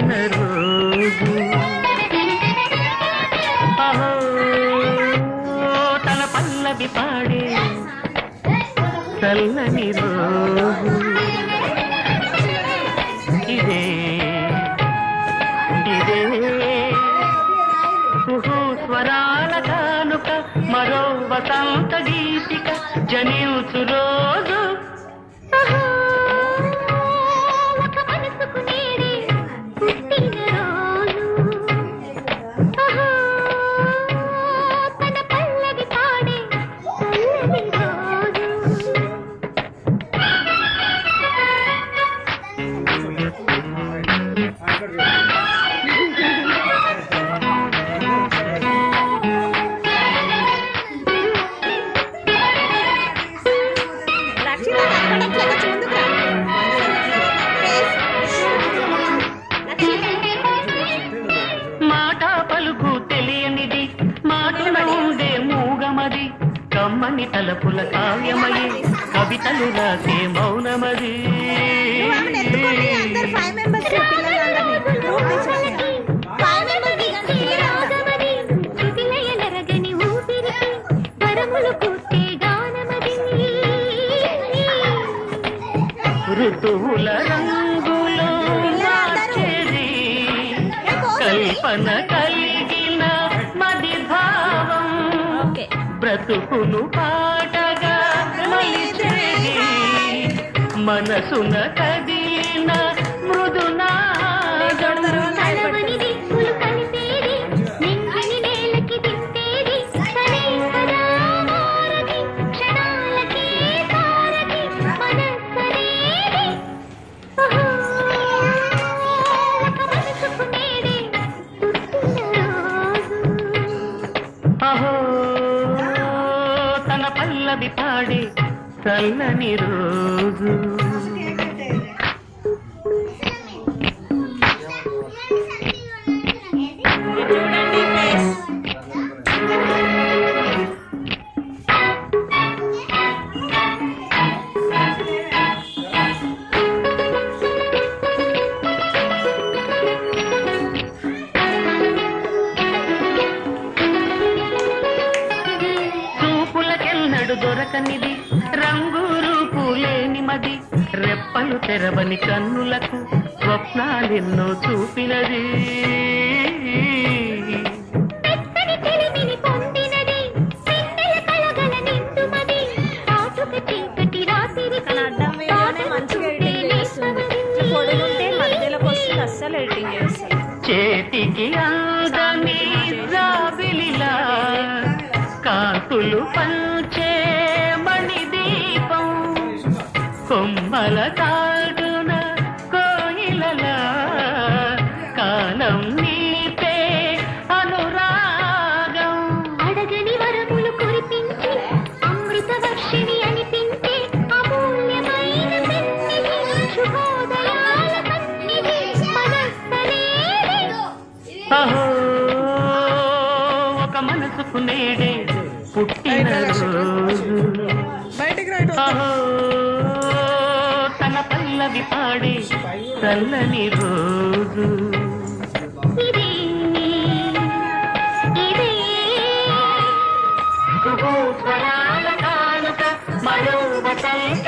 పుట్టిన రోజు అహో తన పల్లవి పాడే చల్లని రోజు ఇదే ఇదే స్వరాల కానుక మరో వసంత గీతిక జనించు రోజు కమ్మని తలపుల కావ్యమయే కవితలు రాసే మౌనమది ఋతువుల రంగులో మార్చేది కల్పన కలిగిన మది భావం బ్రతుకును పాటగా మలిచేది మనసున కదిలిన మృదునాదం అహో తన పల్లవి పాడే చల్లని రోజు దొరకనిది రంగు రూపు లేని మది రెప్పలు తెరవని కన్నులకు స్వప్నాలెన్నో చూపినది చేతికి అందని జాబిలిలా కాంతులు పంచే మణిదీపం కొమ్మల తాడున కోయిలలా కాలం నీపే అనురాగం అడగని వరములు కురిపించి అమృత వర్షిణి అనిపించే అమూల్యమైన శుభోదయాల సన్నిధి మనస్సనేది అహో ఒక మనసుకు నేడే పుట్టిన రోజు అహో తన పల్లవి పాడే చల్లని రోజు ఇదే ఇదే స్వరాల కానుక మరో వసంత